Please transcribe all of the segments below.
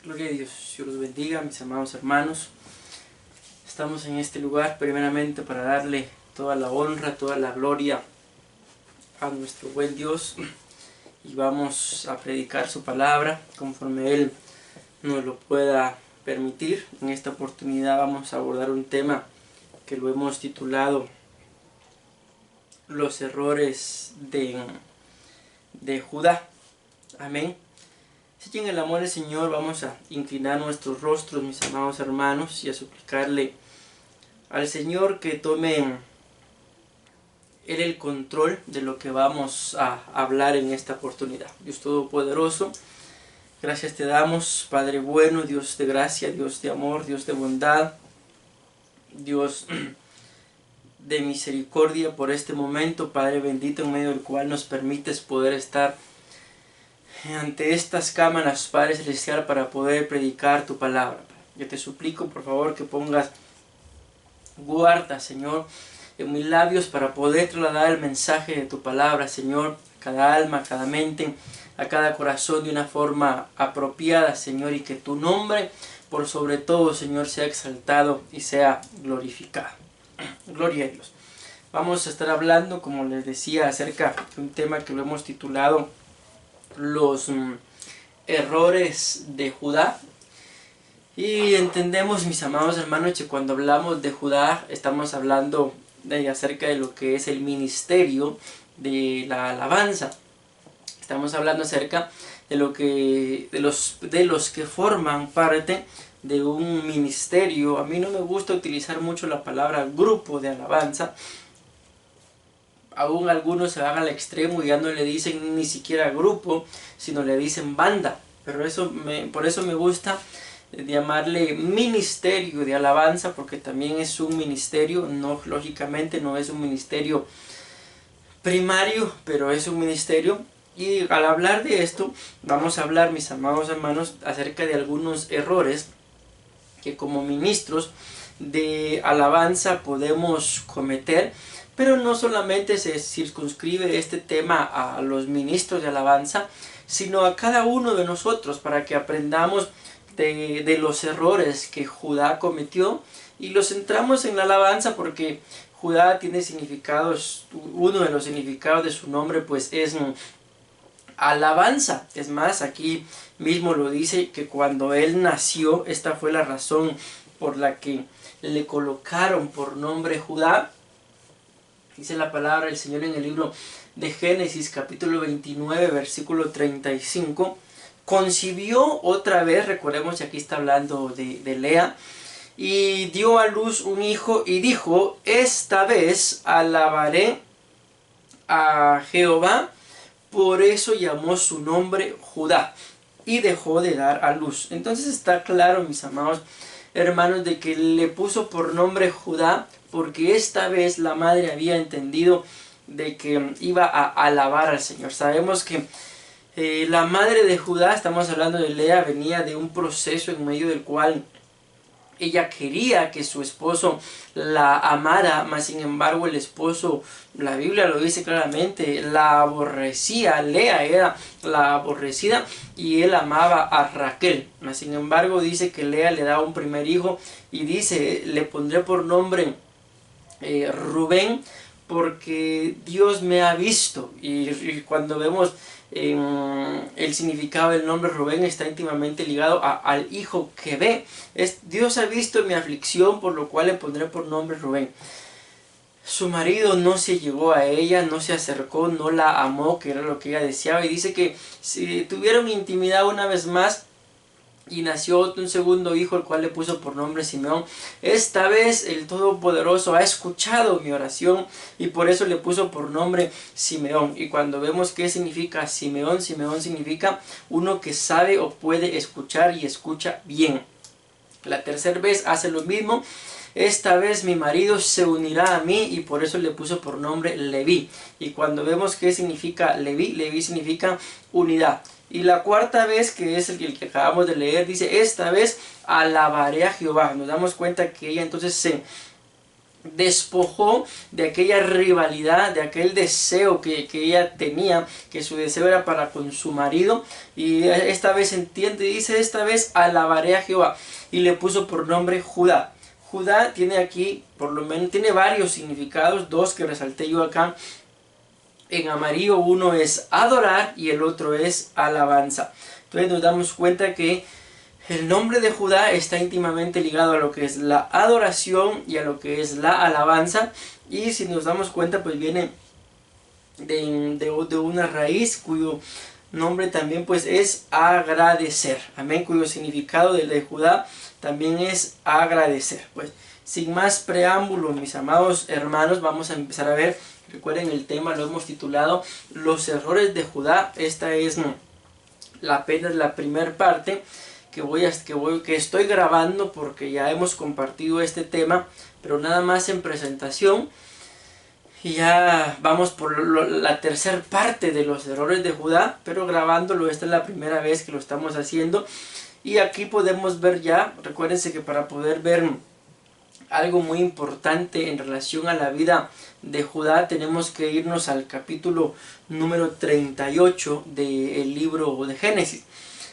Gloria a Dios, Dios los bendiga, mis amados hermanos. Estamos en este lugar primeramente para darle toda la honra, toda la gloria a nuestro buen Dios, y vamos a predicar su palabra conforme Él nos lo pueda permitir. En esta oportunidad vamos a abordar un tema que lo hemos titulado Los errores de Judá. Amén. Así que en el amor del Señor vamos a inclinar nuestros rostros, mis amados hermanos, y a suplicarle al Señor que tome Él el control de lo que vamos a hablar en esta oportunidad. Dios Todopoderoso, gracias te damos, Padre bueno, Dios de gracia, Dios de amor, Dios de bondad, Dios de misericordia por este momento, Padre bendito, en medio del cual nos permites poder estar ante estas cámaras, Padre Celestial, para poder predicar tu palabra. Yo te suplico, por favor, que pongas guarda, Señor, en mis labios para poder trasladar el mensaje de tu palabra, Señor, a cada alma, a cada mente, a cada corazón de una forma apropiada, Señor, y que tu nombre, por sobre todo, Señor, sea exaltado y sea glorificado. Gloria a Dios. Vamos a estar hablando, como les decía, acerca de un tema que lo hemos titulado los errores de Judá. Y entendemos, mis amados hermanos, que cuando hablamos de Judá estamos hablando acerca de lo que es el ministerio de la alabanza. Estamos hablando acerca de lo que de los que forman parte de un ministerio. A mí no me gusta utilizar mucho la palabra grupo de alabanza. Aún algunos se van al extremo y ya no le dicen ni siquiera grupo, sino le dicen banda. Pero por eso me gusta llamarle ministerio de alabanza, porque también es un ministerio, no, lógicamente no es un ministerio primario, pero es un ministerio. Y al hablar de esto, vamos a hablar, mis amados hermanos, acerca de algunos errores que como ministros de alabanza podemos cometer. Pero no solamente se circunscribe este tema a los ministros de alabanza, sino a cada uno de nosotros, para que aprendamos de los errores que Judá cometió y los centramos en la alabanza, porque Judá tiene significados. Uno de los significados de su nombre pues es alabanza. Es más, aquí mismo lo dice que cuando él nació, esta fue la razón por la que le colocaron por nombre Judá. Dice la palabra del Señor en el libro de Génesis, capítulo 29, versículo 35. Concibió otra vez, recordemos que aquí está hablando de Lea, y dio a luz un hijo y dijo: esta vez alabaré a Jehová. Por eso llamó su nombre Judá y dejó de dar a luz. Entonces está claro, mis amados hermanos, de que le puso por nombre Judá porque esta vez la madre había entendido de que iba a alabar al Señor. Sabemos que la madre de Judá, estamos hablando de Lea, venía de un proceso en medio del cual ella quería que su esposo la amara, mas sin embargo el esposo, la Biblia lo dice claramente, la aborrecía. Lea era la aborrecida y él amaba a Raquel. Mas sin embargo dice que Lea le da un primer hijo y dice: le pondré por nombre Rubén, porque Dios me ha visto. Y cuando vemos el significado del nombre Rubén, está íntimamente ligado al hijo que ve. Dios ha visto mi aflicción, por lo cual le pondré por nombre Rubén. Su marido no se llegó a ella, no se acercó, no la amó, que era lo que ella deseaba, y dice que si tuvieron intimidad una vez más, y nació un segundo hijo, el cual le puso por nombre Simeón. Esta vez el Todopoderoso ha escuchado mi oración y por eso le puso por nombre Simeón. Y cuando vemos qué significa Simeón, Simeón significa uno que sabe o puede escuchar y escucha bien. La tercera vez hace lo mismo. Esta vez mi marido se unirá a mí y por eso le puso por nombre Leví. Y cuando vemos qué significa Leví, Leví significa unidad. Y la cuarta vez, que es el que acabamos de leer, dice: esta vez alabaré a Jehová. Nos damos cuenta que ella entonces despojó de aquella rivalidad, de aquel deseo que ella tenía, que su deseo era para con su marido, y esta vez entiende y dice: esta vez alabaré a Jehová, y le puso por nombre Judá. Judá tiene aquí, por lo menos, tiene varios significados, dos que resalté yo acá en amarillo. Uno es adorar y el otro es alabanza. Entonces nos damos cuenta que el nombre de Judá está íntimamente ligado a lo que es la adoración y a lo que es la alabanza. Y si nos damos cuenta, pues viene de una raíz cuyo nombre también pues es agradecer. Amén, cuyo significado de Judá también es agradecer. Pues sin más preámbulo, mis amados hermanos, vamos a empezar a ver. Recuerden, el tema lo hemos titulado Los errores de Judá. Esta es apenas la primera parte que estoy grabando, porque ya hemos compartido este tema, pero nada más en presentación. Y ya vamos por la tercera parte de los errores de Judá, pero grabándolo, esta es la primera vez que lo estamos haciendo. Y aquí podemos ver ya, recuérdense que para poder ver algo muy importante en relación a la vida de Judá, tenemos que irnos al capítulo número 38 del libro de Génesis.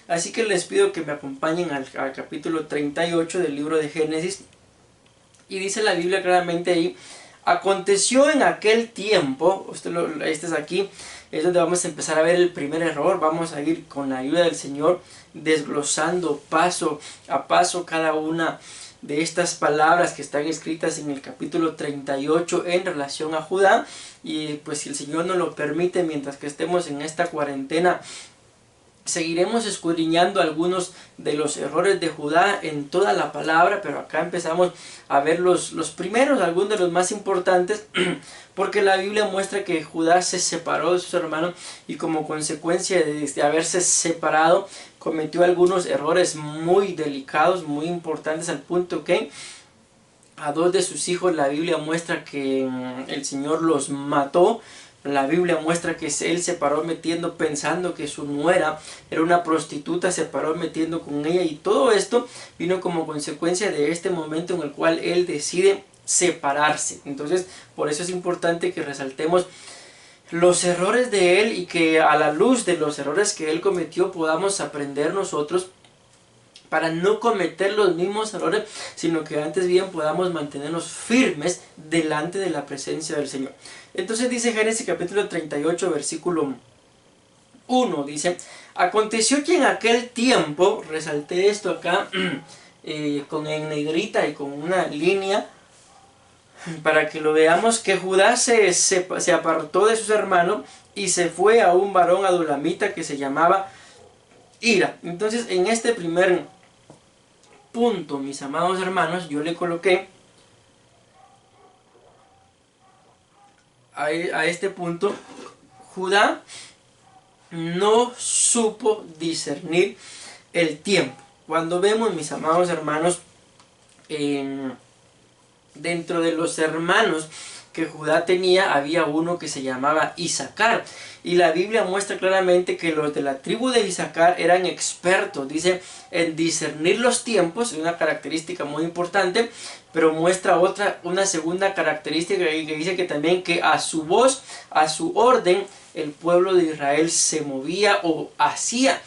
Así que les pido que me acompañen al capítulo 38 del libro de Génesis. Y dice la Biblia claramente ahí: aconteció en aquel tiempo, este es aquí, es donde vamos a empezar a ver el primer error. Vamos a ir con la ayuda del Señor desglosando paso a paso cada una de estas palabras que están escritas en el capítulo 38 en relación a Judá. Y pues si el Señor nos lo permite, mientras que estemos en esta cuarentena, seguiremos escudriñando algunos de los errores de Judá en toda la palabra, pero acá empezamos a ver los primeros, algunos de los más importantes, porque la Biblia muestra que Judá se separó de sus hermanos y como consecuencia de haberse separado cometió algunos errores muy delicados, muy importantes, al punto que a dos de sus hijos la Biblia muestra que el Señor los mató. La Biblia muestra que él se paró pensando que su nuera era una prostituta, se paró metiendo con ella, y todo esto vino como consecuencia de este momento en el cual él decide separarse. Entonces, por eso es importante que resaltemos los errores de él, y que a la luz de los errores que él cometió podamos aprender nosotros para no cometer los mismos errores, sino que antes bien podamos mantenernos firmes delante de la presencia del Señor. Entonces dice Génesis capítulo 38 versículo 1, dice: aconteció que en aquel tiempo, resalté esto acá con en negrita y con una línea para que lo veamos, que Judá se apartó de sus hermanos y se fue a un varón adulamita que se llamaba Hira. Entonces en este primer punto, mis amados hermanos, yo le coloqué a este punto: Judá no supo discernir el tiempo. Cuando vemos, mis amados hermanos, dentro de los hermanos que Judá tenía, había uno que se llamaba Isaacar, y la Biblia muestra claramente que los de la tribu de Isaacar eran expertos, dice, en discernir los tiempos, una característica muy importante, pero muestra una segunda característica que dice que también que a su voz, a su orden, el pueblo de Israel se movía o hacía.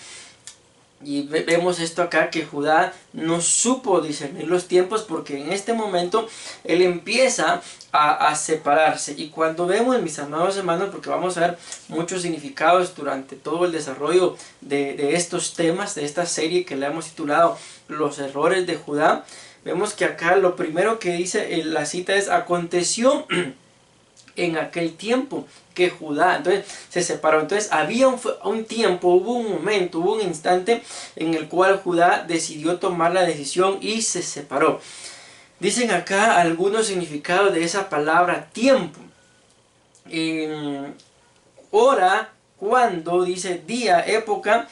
Y vemos esto acá, que Judá no supo discernir los tiempos, porque en este momento él empieza a separarse. Y cuando vemos, mis amados hermanos, porque vamos a ver muchos significados durante todo el desarrollo de estos temas, de esta serie que le hemos titulado Los errores de Judá, vemos que acá lo primero que dice la cita es: aconteció en aquel tiempo que Judá, entonces se separó. Entonces había un tiempo, hubo un momento, hubo un instante en el cual Judá decidió tomar la decisión y se separó. Dicen acá algunos significados de esa palabra tiempo. Hora, cuando, dice día, época,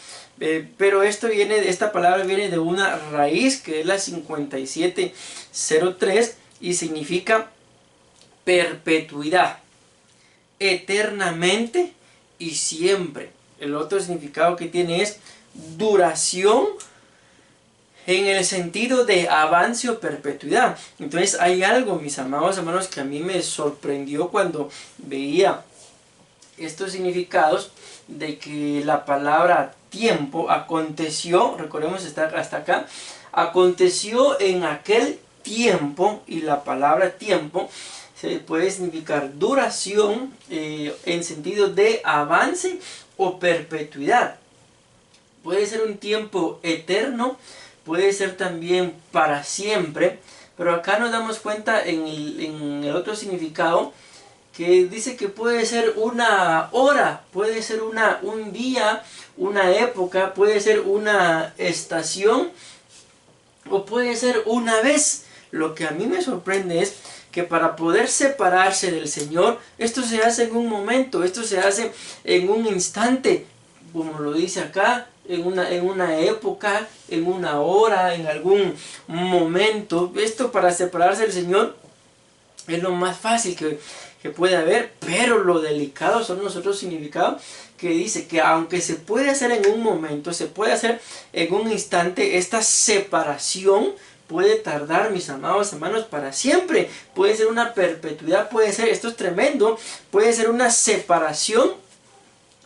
pero esta palabra viene de una raíz que es la 5703 y significa perpetuidad, eternamente y siempre. El otro significado que tiene es duración, en el sentido de avance o perpetuidad. Entonces hay algo, mis amados hermanos, que a mí me sorprendió cuando veía estos significados de que la palabra tiempo aconteció, recordemos estar hasta acá, aconteció en aquel tiempo, y la palabra tiempo se puede significar duración en sentido de avance o perpetuidad. Puede ser un tiempo eterno, puede ser también para siempre, pero acá nos damos cuenta en el otro significado que dice que puede ser una hora, puede ser un día, una época, puede ser una estación o puede ser una vez. Lo que a mí me sorprende es que para poder separarse del Señor, esto se hace en un momento, esto se hace en un instante, como lo dice acá, en una época, en una hora, en algún momento. Esto para separarse del Señor es lo más fácil que puede haber, pero lo delicado son los otros significados que dice que aunque se puede hacer en un momento, se puede hacer en un instante, esta separación puede tardar, mis amados hermanos, para siempre. Puede ser una perpetuidad, puede ser, esto es tremendo, puede ser una separación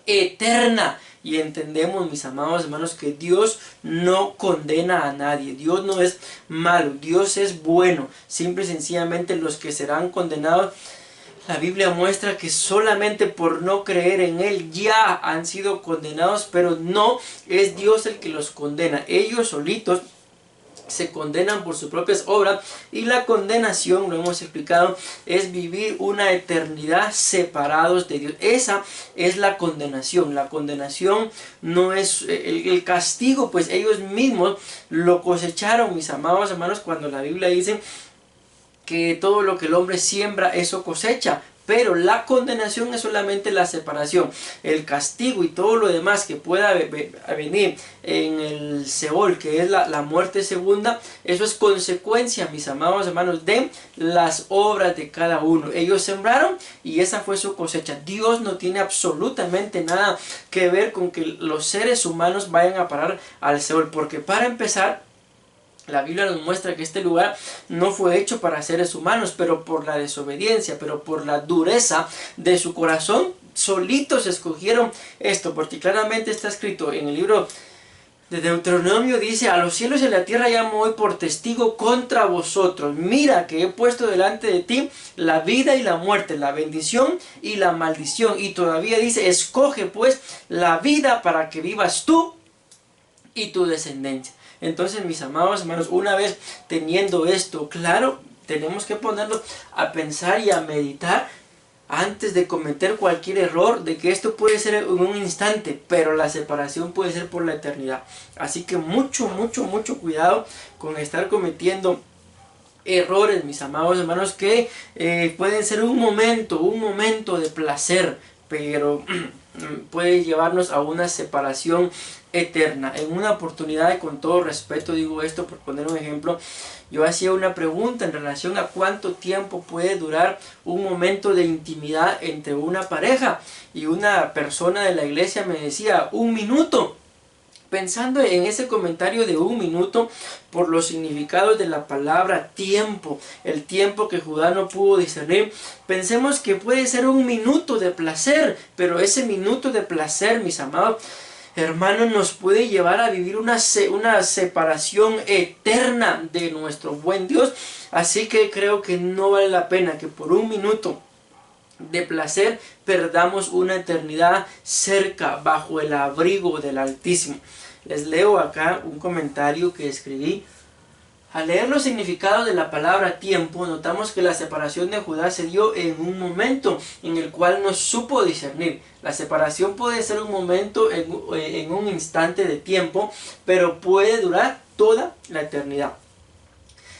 eterna. Y entendemos, mis amados hermanos, que Dios no condena a nadie. Dios no es malo, Dios es bueno. Simple y sencillamente los que serán condenados, la Biblia muestra que solamente por no creer en Él ya han sido condenados, pero no es Dios el que los condena. Ellos solitos se condenan por sus propias obras, y la condenación, lo hemos explicado, es vivir una eternidad separados de Dios. Esa es la condenación. La condenación no es el castigo, pues ellos mismos lo cosecharon, mis amados hermanos, cuando la Biblia dice que todo lo que el hombre siembra, eso cosecha. Pero la condenación es solamente la separación. El castigo y todo lo demás que pueda venir en el Seol, que es la muerte segunda, eso es consecuencia, mis amados hermanos, de las obras de cada uno. Ellos sembraron y esa fue su cosecha. Dios no tiene absolutamente nada que ver con que los seres humanos vayan a parar al Seol, porque para empezar, la Biblia nos muestra que este lugar no fue hecho para seres humanos, pero por la desobediencia, pero por la dureza de su corazón, solitos escogieron esto, porque claramente está escrito en el libro de Deuteronomio, dice: a los cielos y a la tierra llamo hoy por testigo contra vosotros. Mira que he puesto delante de ti la vida y la muerte, la bendición y la maldición. Y todavía dice: escoge pues la vida para que vivas tú y tu descendencia. Entonces, mis amados hermanos, una vez teniendo esto claro, tenemos que ponernos a pensar y a meditar antes de cometer cualquier error, de que esto puede ser en un instante, pero la separación puede ser por la eternidad. Así que mucho cuidado con estar cometiendo errores, mis amados hermanos, que pueden ser un momento de placer, pero puede llevarnos a una separación eterna. En una oportunidad, y con todo respeto digo esto por poner un ejemplo, yo hacía una pregunta en relación a cuánto tiempo puede durar un momento de intimidad entre una pareja, y una persona de la iglesia me decía 1 minuto. Pensando en ese comentario de 1 minuto, por los significados de la palabra tiempo, el tiempo que Judá no pudo discernir, pensemos que puede ser 1 minuto de placer, pero ese minuto de placer, mis amados hermanos, nos puede llevar a vivir una separación eterna de nuestro buen Dios. Así que creo que no vale la pena que por 1 minuto de placer perdamos una eternidad cerca, bajo el abrigo del Altísimo. Les leo acá un comentario que escribí. Al leer los significados de la palabra tiempo, notamos que la separación de Judá se dio en un momento en el cual no supo discernir. La separación puede ser un momento, en un instante de tiempo, pero puede durar toda la eternidad.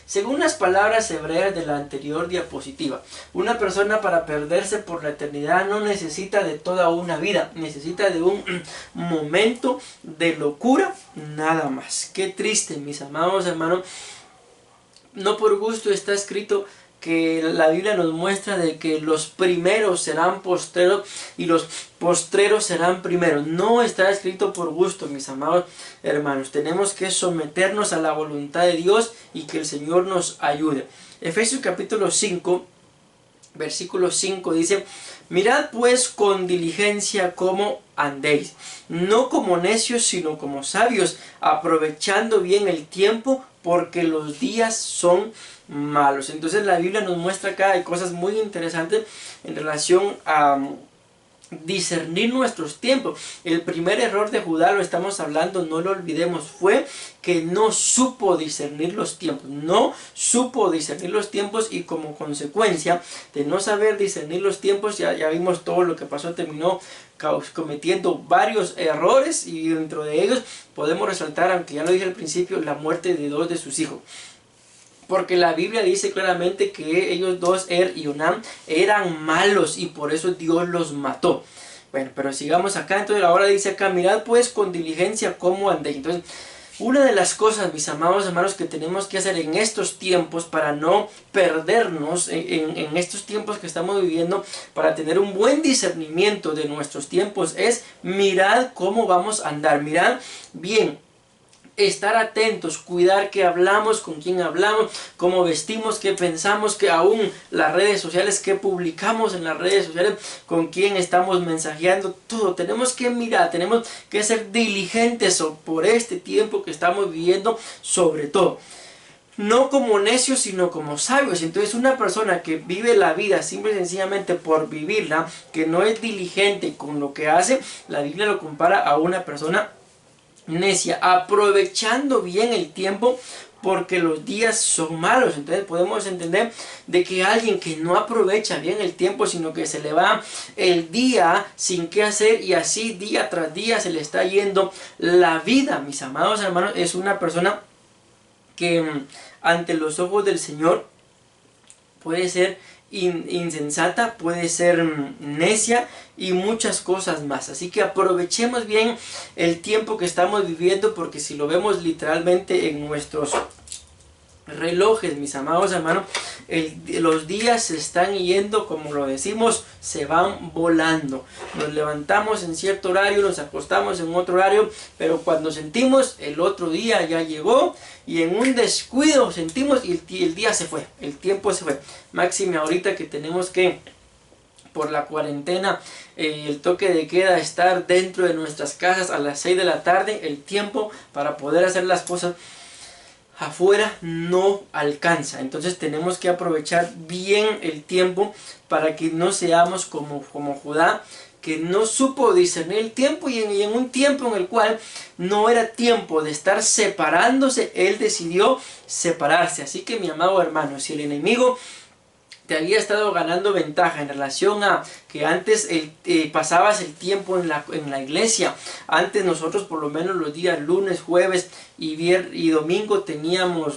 Según las palabras hebreas de la anterior diapositiva, una persona para perderse por la eternidad no necesita de toda una vida, necesita de un momento de locura nada más. Qué triste, mis amados hermanos. No por gusto está escrito que la Biblia nos muestra de que los primeros serán postreros y los postreros serán primeros. No está escrito por gusto, mis amados hermanos. Tenemos que someternos a la voluntad de Dios y que el Señor nos ayude. Efesios capítulo 5, versículo 5 dice: mirad pues con diligencia cómo andéis, no como necios, sino como sabios, aprovechando bien el tiempo, porque los días son malos. Entonces la Biblia nos muestra acá, hay cosas muy interesantes en relación a discernir nuestros tiempos. El primer error de Judá, lo estamos hablando, no lo olvidemos, fue que no supo discernir los tiempos. No supo discernir los tiempos, y como consecuencia de no saber discernir los tiempos, ya vimos todo lo que pasó. Terminó cometiendo varios errores, y dentro de ellos podemos resaltar, aunque ya lo dije al principio, la muerte de 2 de sus hijos. Porque la Biblia dice claramente que ellos dos, y Onán, eran malos, y por eso Dios los mató. Bueno, pero sigamos acá. Entonces ahora dice acá: mirad pues con diligencia cómo andéis. Entonces, una de las cosas, mis amados hermanos, que tenemos que hacer en estos tiempos para no perdernos en estos tiempos que estamos viviendo, para tener un buen discernimiento de nuestros tiempos, es mirad cómo vamos a andar. Mirad bien, estar atentos, cuidar qué hablamos, con quién hablamos, cómo vestimos, qué pensamos, que aún las redes sociales, qué publicamos en las redes sociales, con quién estamos mensajeando, todo. Tenemos que mirar, tenemos que ser diligentes por este tiempo que estamos viviendo, sobre todo. No como necios, sino como sabios. Entonces una persona que vive la vida simple y sencillamente por vivirla, que no es diligente con lo que hace, la Biblia lo compara a una persona necia, aprovechando bien el tiempo, porque los días son malos. Entonces podemos entender de que alguien que no aprovecha bien el tiempo, sino que se le va el día sin qué hacer, y así día tras día se le está yendo la vida, mis amados hermanos, es una persona que ante los ojos del Señor puede ser insensata, puede ser necia y muchas cosas más. Así que aprovechemos bien el tiempo que estamos viviendo, porque si lo vemos literalmente en nuestros relojes, mis amados hermanos, los días se están yendo, como lo decimos, se van volando. Nos levantamos en cierto horario, nos acostamos en otro horario, pero cuando sentimos, el otro día ya llegó, y en un descuido sentimos y el día se fue, el tiempo se fue. Máxime ahorita que tenemos que, por la cuarentena, el toque de queda, estar dentro de nuestras casas a las 6 de la tarde, el tiempo para poder hacer las cosas afuera no alcanza. Entonces tenemos que aprovechar bien el tiempo para que no seamos como Judá, que no supo discernir el tiempo, y en un tiempo en el cual no era tiempo de estar separándose, él decidió separarse. Así que, mi amado hermano, si el enemigo te había estado ganando ventaja en relación a que antes pasabas el tiempo en la iglesia, antes nosotros por lo menos los días lunes, jueves y domingo teníamos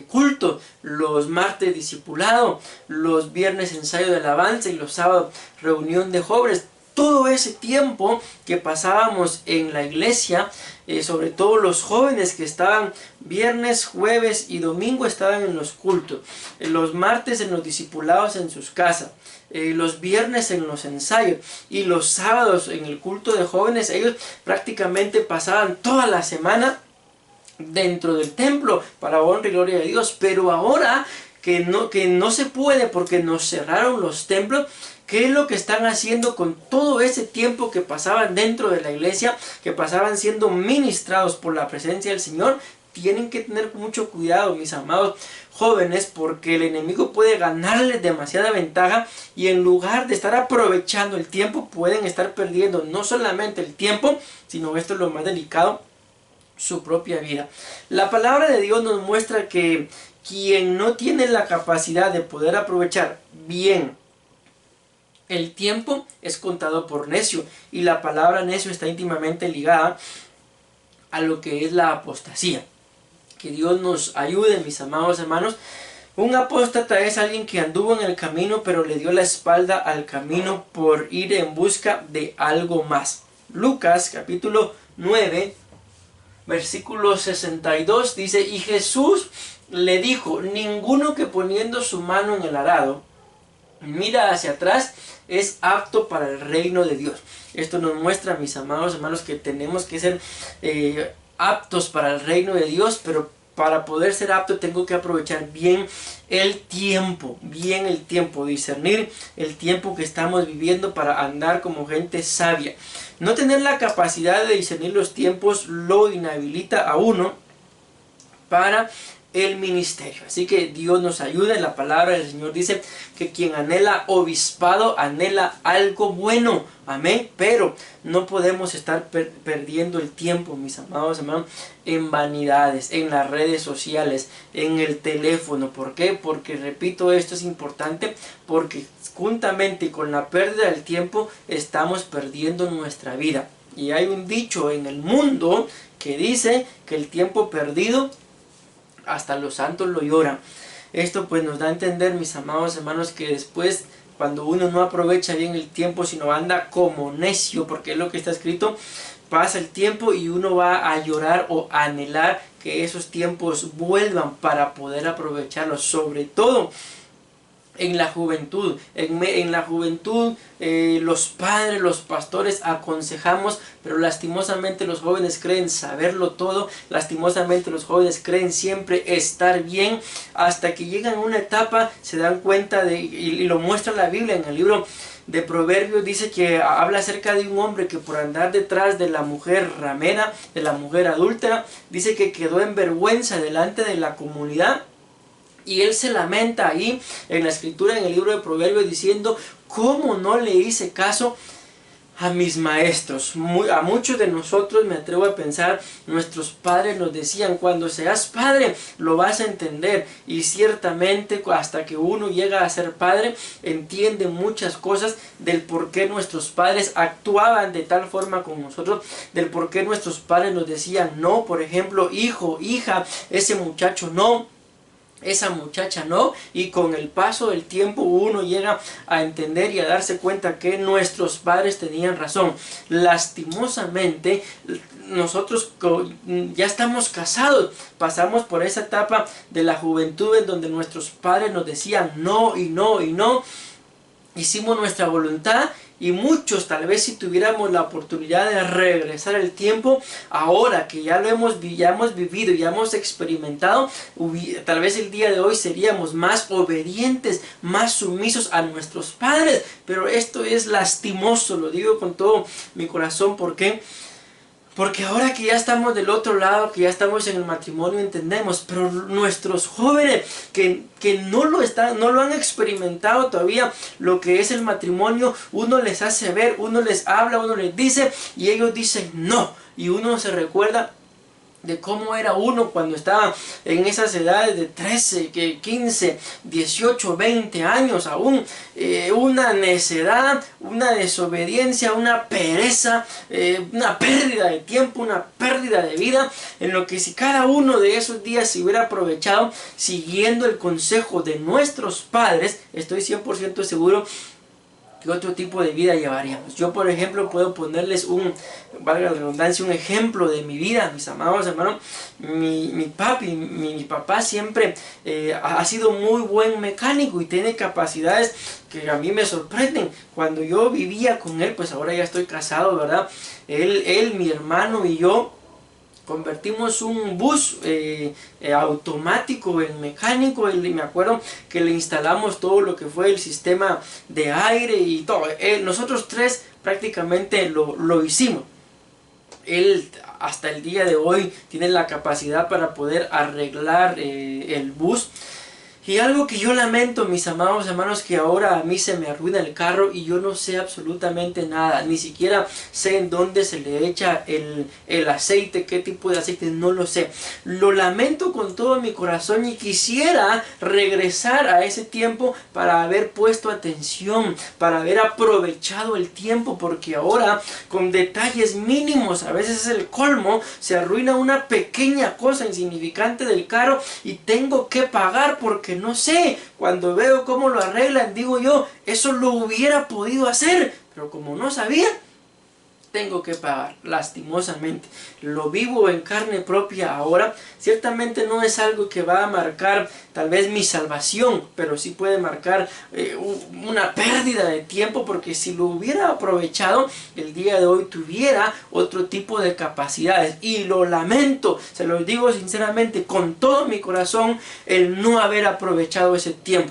culto, los martes discipulado, los viernes ensayo de alabanza, y los sábados reunión de jóvenes. Todo ese tiempo que pasábamos en la iglesia, sobre todo los jóvenes que estaban viernes, jueves y domingo estaban en los cultos, los martes en los discipulados en sus casas, los viernes en los ensayos, y los sábados en el culto de jóvenes. Ellos prácticamente pasaban toda la semana dentro del templo para honra y gloria de Dios. Pero ahora que no se puede porque nos cerraron los templos, ¿qué es lo que están haciendo con todo ese tiempo que pasaban dentro de la iglesia, que pasaban siendo ministrados por la presencia del Señor? Tienen que tener mucho cuidado, mis amados jóvenes, porque el enemigo puede ganarles demasiada ventaja, y en lugar de estar aprovechando el tiempo, pueden estar perdiendo no solamente el tiempo, sino, esto es lo más delicado, su propia vida. La palabra de Dios nos muestra que quien no tiene la capacidad de poder aprovechar bien el tiempo es contado por necio, y la palabra necio está íntimamente ligada a lo que es la apostasía. Que Dios nos ayude, mis amados hermanos. Un apóstata es alguien que anduvo en el camino, pero le dio la espalda al camino por ir en busca de algo más. Lucas capítulo 9, Versículo 62 dice: y Jesús le dijo: ninguno que poniendo su mano en el arado mira hacia atrás es apto para el reino de Dios. Esto nos muestra, mis amados hermanos, que tenemos que ser aptos para el reino de Dios, pero para poder ser apto tengo que aprovechar bien el tiempo, discernir el tiempo que estamos viviendo para andar como gente sabia. No tener la capacidad de discernir los tiempos lo inhabilita a uno para el ministerio. Así que Dios nos ayuda. En la palabra del Señor dice que quien anhela obispado anhela algo bueno. Amén. Pero no podemos estar perdiendo el tiempo, mis amados hermanos, en vanidades, en las redes sociales, en el teléfono. ¿Por qué? Porque, repito, esto es importante, porque juntamente con la pérdida del tiempo estamos perdiendo nuestra vida. Y hay un dicho en el mundo que dice que el tiempo perdido hasta los santos lo lloran. Esto pues nos da a entender, mis amados hermanos, que después, cuando uno no aprovecha bien el tiempo, sino anda como necio, porque es lo que está escrito, pasa el tiempo y uno va a llorar o a anhelar que esos tiempos vuelvan para poder aprovecharlos, sobre todo en la juventud. En la juventud los padres, los pastores aconsejamos, pero lastimosamente los jóvenes creen saberlo todo, lastimosamente los jóvenes creen siempre estar bien, hasta que llegan a una etapa, se dan cuenta y lo muestra la Biblia en el libro de Proverbios. Dice que habla acerca de un hombre que por andar detrás de la mujer ramera, de la mujer adúltera, dice que quedó en vergüenza delante de la comunidad. Y él se lamenta ahí en la escritura, en el libro de Proverbios, diciendo: ¿cómo no le hice caso a mis maestros? A muchos de nosotros, me atrevo a pensar, nuestros padres nos decían: cuando seas padre lo vas a entender. Y ciertamente hasta que uno llega a ser padre entiende muchas cosas del por qué nuestros padres actuaban de tal forma con nosotros, del por qué nuestros padres nos decían no. Por ejemplo: hijo, hija, ese muchacho no, esa muchacha no. Y con el paso del tiempo uno llega a entender y a darse cuenta que nuestros padres tenían razón. Lastimosamente nosotros ya estamos casados, pasamos por esa etapa de la juventud en donde nuestros padres nos decían no y no y no. Hicimos nuestra voluntad. Y muchos, tal vez si tuviéramos la oportunidad de regresar el tiempo, ahora que ya hemos vivido, ya hemos experimentado, tal vez el día de hoy seríamos más obedientes, más sumisos a nuestros padres. Pero esto es lastimoso, lo digo con todo mi corazón. ¿Por qué? Porque ahora que ya estamos del otro lado, que ya estamos en el matrimonio, entendemos. Pero nuestros jóvenes que no lo han experimentado todavía, lo que es el matrimonio, uno les hace ver, uno les habla, uno les dice, y ellos dicen no. Y uno se recuerda de cómo era uno cuando estaba en esas edades de 13, 15, 18, 20 años aún. Una necedad, una desobediencia, una pereza, una pérdida de tiempo, una pérdida de vida, en lo que si cada uno de esos días se hubiera aprovechado siguiendo el consejo de nuestros padres, estoy 100% seguro que otro tipo de vida llevaríamos. Yo, por ejemplo, puedo ponerles valga la redundancia, un ejemplo de mi vida, mis amados hermanos. Mi papá siempre ha sido muy buen mecánico y tiene capacidades que a mí me sorprenden. Cuando yo vivía con él, pues ahora ya estoy casado, ¿verdad? Él, mi hermano y yo convertimos un bus automático en mecánico, y me acuerdo que le instalamos todo lo que fue el sistema de aire y todo. Nosotros tres prácticamente lo hicimos. Él hasta el día de hoy tiene la capacidad para poder arreglar el bus. Y algo que yo lamento, mis amados hermanos, que ahora a mí se me arruina el carro y yo no sé absolutamente nada. Ni siquiera sé en dónde se le echa el aceite, qué tipo de aceite, no lo sé. Lo lamento con todo mi corazón y quisiera regresar a ese tiempo para haber puesto atención, para haber aprovechado el tiempo, porque ahora con detalles mínimos, a veces es el colmo, se arruina una pequeña cosa insignificante del carro y tengo que pagar porque no sé. Cuando veo cómo lo arreglan, digo yo, eso lo hubiera podido hacer, pero como no sabía, tengo que pagar, lastimosamente. Lo vivo en carne propia ahora. Ciertamente no es algo que va a marcar tal vez mi salvación, pero sí puede marcar una pérdida de tiempo, porque si lo hubiera aprovechado, el día de hoy tuviera otro tipo de capacidades. Y lo lamento, se lo digo sinceramente, con todo mi corazón, el no haber aprovechado ese tiempo.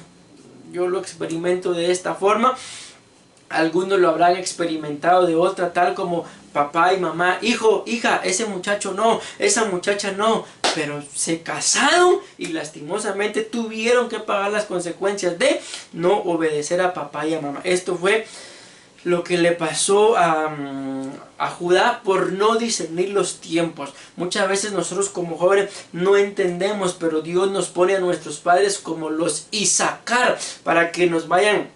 Yo lo experimento de esta forma. Algunos lo habrán experimentado de otra, tal como papá y mamá, hijo, hija, ese muchacho no, esa muchacha no, pero se casaron y lastimosamente tuvieron que pagar las consecuencias de no obedecer a papá y a mamá. Esto fue lo que le pasó a Judá por no discernir los tiempos. Muchas veces nosotros como jóvenes no entendemos, pero Dios nos pone a nuestros padres como los Isaacar para que nos vayan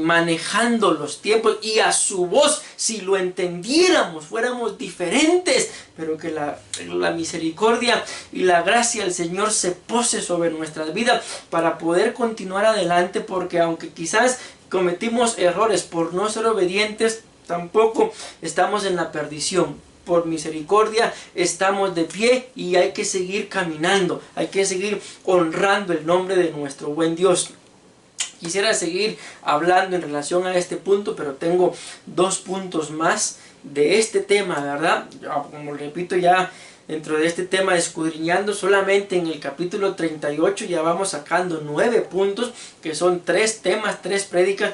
manejando los tiempos, y a su voz, si lo entendiéramos, fuéramos diferentes, pero que la misericordia y la gracia del Señor se pose sobre nuestras vidas para poder continuar adelante, porque aunque quizás cometimos errores por no ser obedientes, tampoco estamos en la perdición. Por misericordia estamos de pie y hay que seguir caminando, hay que seguir honrando el nombre de nuestro buen Dios. Quisiera seguir hablando en relación a este punto, pero tengo 2 puntos más de este tema, ¿verdad? Como repito, ya dentro de este tema escudriñando, solamente en el capítulo 38 ya vamos sacando 9 puntos, que son 3 temas, 3 prédicas,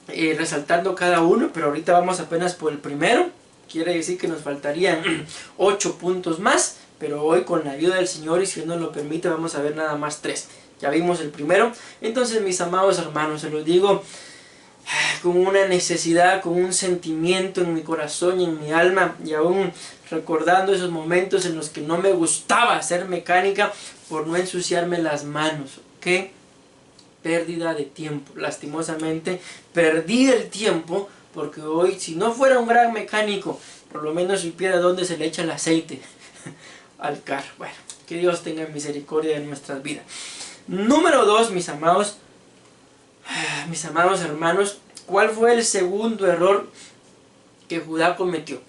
resaltando cada uno, pero ahorita vamos apenas por el primero. Quiere decir que nos faltarían 8 puntos más, pero hoy con la ayuda del Señor, y si Él nos lo permite, vamos a ver nada más 3. Ya vimos el primero. Entonces, mis amados hermanos, se los digo con una necesidad, con un sentimiento en mi corazón y en mi alma, y aún recordando esos momentos en los que no me gustaba ser mecánica por no ensuciarme las manos. ¿Qué pérdida de tiempo? Lastimosamente perdí el tiempo, porque hoy, si no fuera un gran mecánico, por lo menos supiera dónde se le echa el aceite al carro. Bueno, que Dios tenga misericordia de nuestras vidas. Número 2, mis amados hermanos, ¿cuál fue el segundo error que Judá cometió?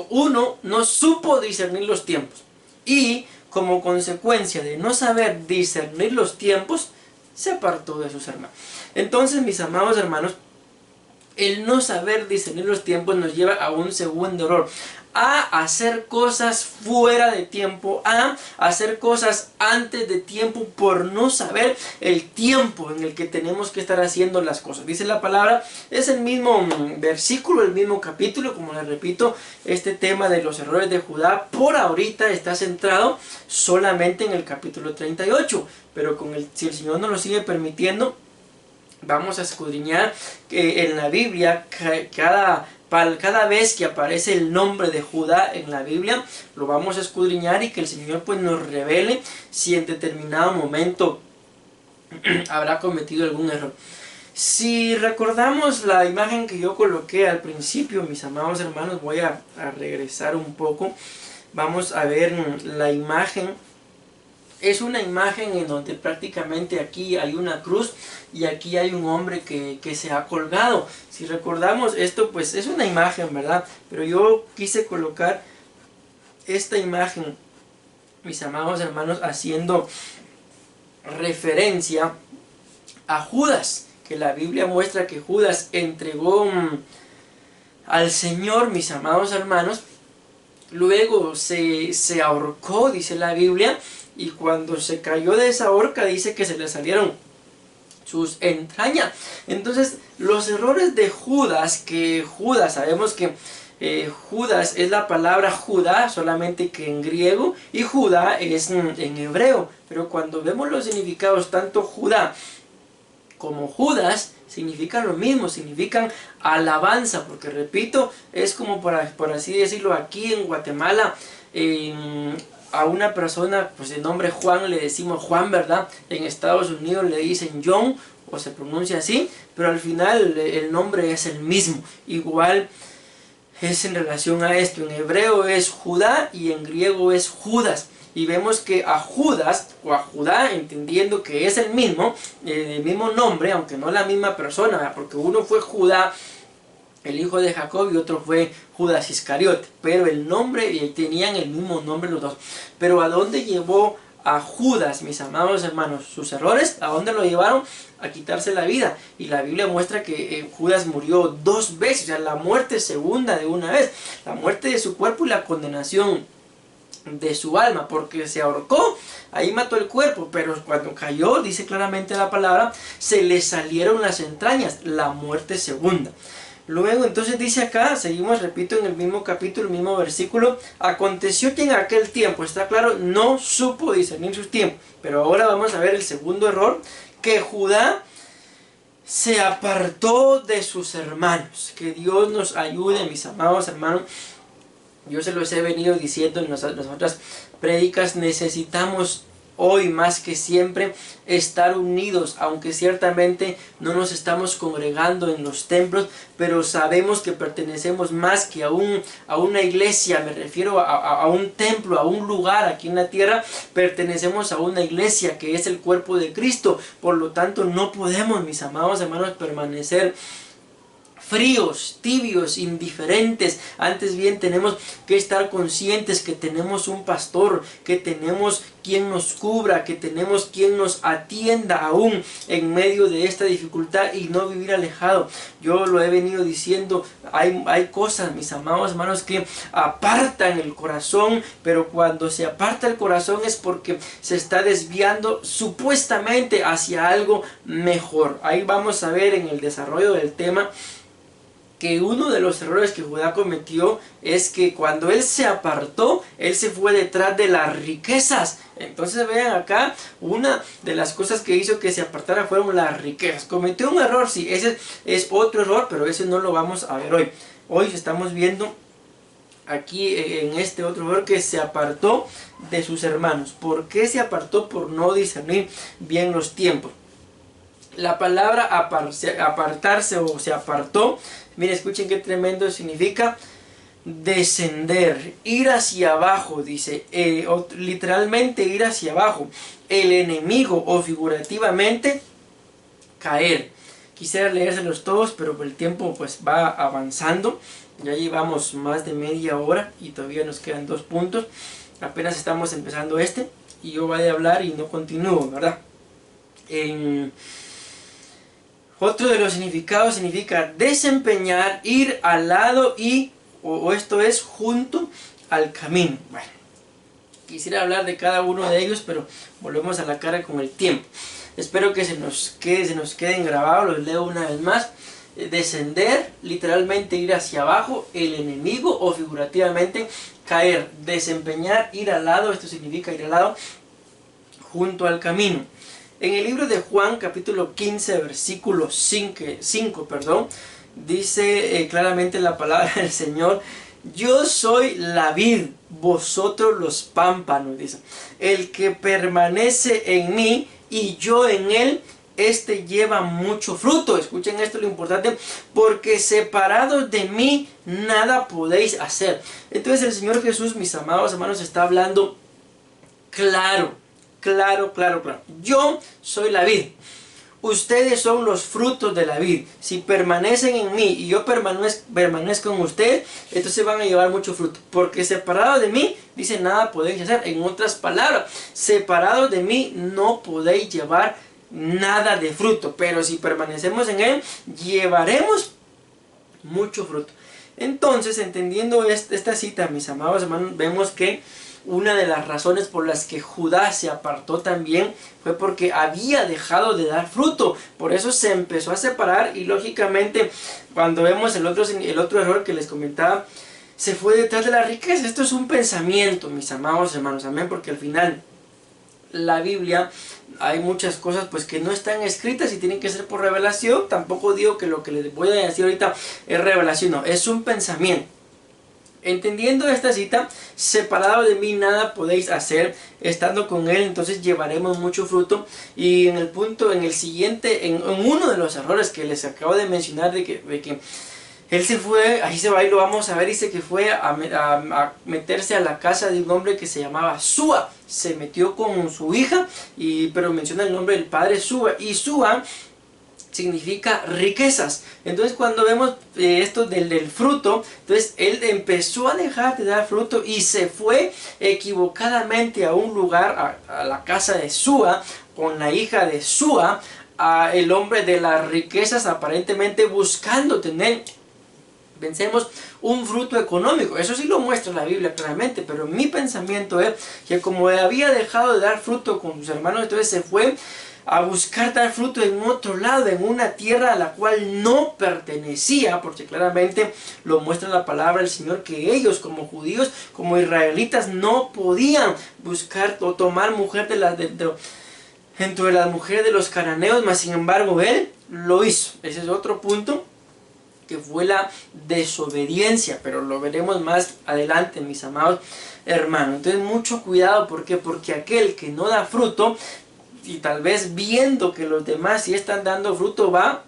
Uno, no supo discernir los tiempos, y como consecuencia de no saber discernir los tiempos, se apartó de sus hermanos. Entonces, mis amados hermanos, el no saber discernir los tiempos nos lleva a un segundo error: a hacer cosas fuera de tiempo, a hacer cosas antes de tiempo, por no saber el tiempo en el que tenemos que estar haciendo las cosas. Dice la palabra, es el mismo versículo, el mismo capítulo, como les repito, este tema de los errores de Judá por ahorita está centrado solamente en el capítulo 38, pero si el Señor nos lo sigue permitiendo, vamos a escudriñar que en la Biblia cada vez que aparece el nombre de Judá en la Biblia, lo vamos a escudriñar, y que el Señor pues nos revele si en determinado momento habrá cometido algún error. Si recordamos la imagen que yo coloqué al principio, mis amados hermanos, voy a regresar un poco. Vamos a ver la imagen. Es una imagen en donde prácticamente aquí hay una cruz y aquí hay un hombre que se ha colgado. Si recordamos esto, pues es una imagen, ¿verdad? Pero yo quise colocar esta imagen, mis amados hermanos, haciendo referencia a Judas, que la Biblia muestra que Judas entregó al Señor, mis amados hermanos. Luego se ahorcó, dice la Biblia, y cuando se cayó de esa horca dice que se le salieron sus entrañas. Entonces, los errores de Judas, que Judas, sabemos que Judas es la palabra Judá, solamente que en griego, y Judá es en hebreo. Pero cuando vemos los significados, tanto Judá como Judas significan lo mismo, significan alabanza, porque repito, es como por así decirlo, aquí en Guatemala, a una persona pues de nombre Juan le decimos Juan, ¿verdad? En Estados Unidos le dicen John, o se pronuncia así, pero al final el nombre es el mismo. Igual es en relación a esto, en hebreo es Judá y en griego es Judas. Y vemos que a Judas o a Judá, entendiendo que es el mismo nombre, aunque no la misma persona, porque uno fue Judá el hijo de Jacob, y otro fue Judas Iscariote, pero el nombre, tenían el mismo nombre los dos. Pero ¿a dónde llevó a Judas, mis amados hermanos, sus errores? ¿A dónde lo llevaron? A quitarse la vida. Y la Biblia muestra que Judas murió 2 veces, o sea, la muerte segunda de una vez, la muerte de su cuerpo y la condenación de su alma, porque se ahorcó, ahí mató el cuerpo, pero cuando cayó, dice claramente la palabra, se le salieron las entrañas, la muerte segunda. Luego entonces dice acá, seguimos, repito, en el mismo capítulo, el mismo versículo: aconteció que en aquel tiempo, está claro, no supo discernir sus tiempos. Pero ahora vamos a ver el segundo error, que Judá se apartó de sus hermanos. Que Dios nos ayude, mis amados hermanos. Yo se los he venido diciendo en las otras prédicas, necesitamos hoy más que siempre estar unidos, aunque ciertamente no nos estamos congregando en los templos, pero sabemos que pertenecemos más que a una iglesia, me refiero a un templo, a un lugar aquí en la tierra, pertenecemos a una iglesia que es el cuerpo de Cristo. Por lo tanto, no podemos, mis amados hermanos, permanecer fríos, tibios, indiferentes. Antes bien tenemos que estar conscientes que tenemos un pastor, que tenemos quien nos cubra, que tenemos quien nos atienda aún en medio de esta dificultad, y no vivir alejado. Yo lo he venido diciendo, hay cosas, mis amados hermanos, que apartan el corazón, pero cuando se aparta el corazón es porque se está desviando supuestamente hacia algo mejor. Ahí vamos a ver en el desarrollo del tema que uno de los errores que Judá cometió es que cuando él se apartó, él se fue detrás de las riquezas. Entonces vean acá, una de las cosas que hizo que se apartara fueron las riquezas. Cometió un error, sí, ese es otro error, pero ese no lo vamos a ver hoy. Hoy estamos viendo aquí en este otro error, que se apartó de sus hermanos. ¿Por qué se apartó? Por no discernir bien los tiempos. La palabra apartarse o se apartó, miren, escuchen qué tremendo significa: descender, ir hacia abajo, dice, literalmente ir hacia abajo, el enemigo, o figurativamente caer. Quisiera leérselos todos, pero el tiempo pues va avanzando, ya llevamos más de media hora y todavía nos quedan 2 puntos, apenas estamos empezando y yo voy a hablar y no continúo, ¿verdad? Otro de los significados significa desempeñar, ir al lado o esto es junto al camino. Bueno, quisiera hablar de cada uno de ellos, pero volvemos a la cara con el tiempo. Espero que se nos queden grabados, los leo una vez más. Descender, literalmente ir hacia abajo, el enemigo, o figurativamente caer. Desempeñar, ir al lado, esto significa ir al lado, junto al camino. En el libro de Juan, capítulo 15, versículo 5, dice claramente la palabra del Señor: yo soy la vid, vosotros los pámpanos, dice. El que permanece en mí y yo en él, este lleva mucho fruto. Escuchen esto, lo importante: porque separados de mí nada podéis hacer. Entonces el Señor Jesús, mis amados hermanos, está hablando claro. Yo soy la vid, ustedes son los frutos de la vid. Si permanecen en mí y yo permanezco en ustedes, entonces van a llevar mucho fruto. Porque separados de mí, dice, nada podéis hacer. En otras palabras, separados de mí no podéis llevar nada de fruto. Pero si permanecemos en él, llevaremos mucho fruto. Entonces, entendiendo esta cita, mis amados hermanos, vemos que una de las razones por las que Judá se apartó también fue porque había dejado de dar fruto. Por eso se empezó a separar, y lógicamente cuando vemos el otro error que les comentaba, se fue detrás de la riqueza. Esto es un pensamiento, mis amados hermanos, amén, porque al final la Biblia, hay muchas cosas pues que no están escritas y tienen que ser por revelación. Tampoco digo que lo que les voy a decir ahorita es revelación, no, es un pensamiento. Entendiendo esta cita, separado de mí nada podéis hacer, estando con él entonces llevaremos mucho fruto. Y en el siguiente, en uno de los errores que les acabo de mencionar, de que él se fue, ahí se va y lo vamos a ver, dice que fue a meterse a la casa de un hombre que se llamaba Súa. Se metió con su hija, pero menciona el nombre del padre Súa. Y Súa significa riquezas. Entonces cuando vemos esto del fruto, entonces él empezó a dejar de dar fruto y se fue equivocadamente a un lugar, a la casa de Súa, con la hija de Súa, a el hombre de las riquezas, aparentemente buscando tener, pensemos, un fruto económico. Eso sí lo muestra la Biblia claramente, pero mi pensamiento es que como había dejado de dar fruto con sus hermanos, entonces se fue a buscar dar fruto en otro lado, en una tierra a la cual no pertenecía, porque claramente lo muestra la palabra del Señor, que ellos como judíos, como israelitas, no podían buscar o tomar mujer dentro de las mujeres de los cananeos, mas sin embargo él lo hizo. Ese es otro punto, que fue la desobediencia, pero lo veremos más adelante, mis amados hermanos. Entonces mucho cuidado, ¿por qué? Porque aquel que no da fruto, y tal vez viendo que los demás sí están dando fruto, va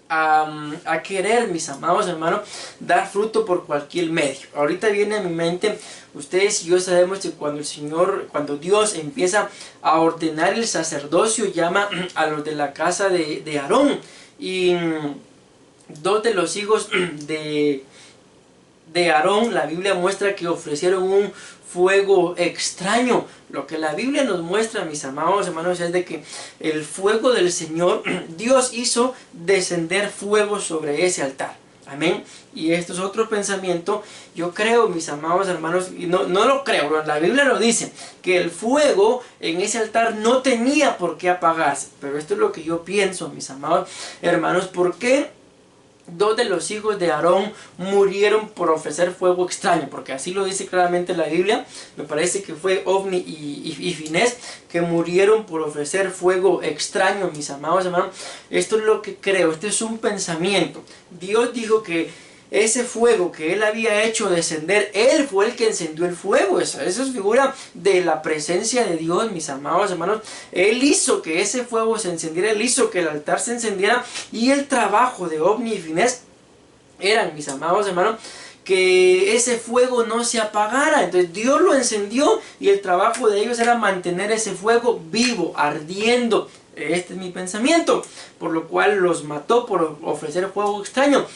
a querer, mis amados hermanos, dar fruto por cualquier medio. Ahorita viene a mi mente, ustedes y yo sabemos que cuando Dios empieza a ordenar el sacerdocio, llama a los de la casa de Aarón, y dos de los hijos de Aarón, la Biblia muestra que ofrecieron un fuego extraño. Lo que la Biblia nos muestra, mis amados hermanos, es de que el fuego del Señor, Dios hizo descender fuego sobre ese altar. Amén. Y esto es otro pensamiento. Yo creo, mis amados hermanos, y no lo creo, la Biblia lo dice, que el fuego en ese altar no tenía por qué apagarse. Pero esto es lo que yo pienso, mis amados hermanos. ¿Por qué dos de los hijos de Aarón murieron por ofrecer fuego extraño? Porque así lo dice claramente la Biblia. Me parece que fue Ofni y Finés, que murieron por ofrecer fuego extraño, mis amados hermanos. Esto es lo que creo, este es un pensamiento. Dios dijo que ese fuego que él había hecho descender, él fue el que encendió el fuego. Eso es figura de la presencia de Dios, mis amados hermanos. Él hizo que ese fuego se encendiera, él hizo que el altar se encendiera, y el trabajo de Ofni y Finés eran, mis amados hermanos, que ese fuego no se apagara. Entonces Dios lo encendió y el trabajo de ellos era mantener ese fuego vivo, ardiendo. Este es mi pensamiento, por lo cual los mató por ofrecer fuego extraño.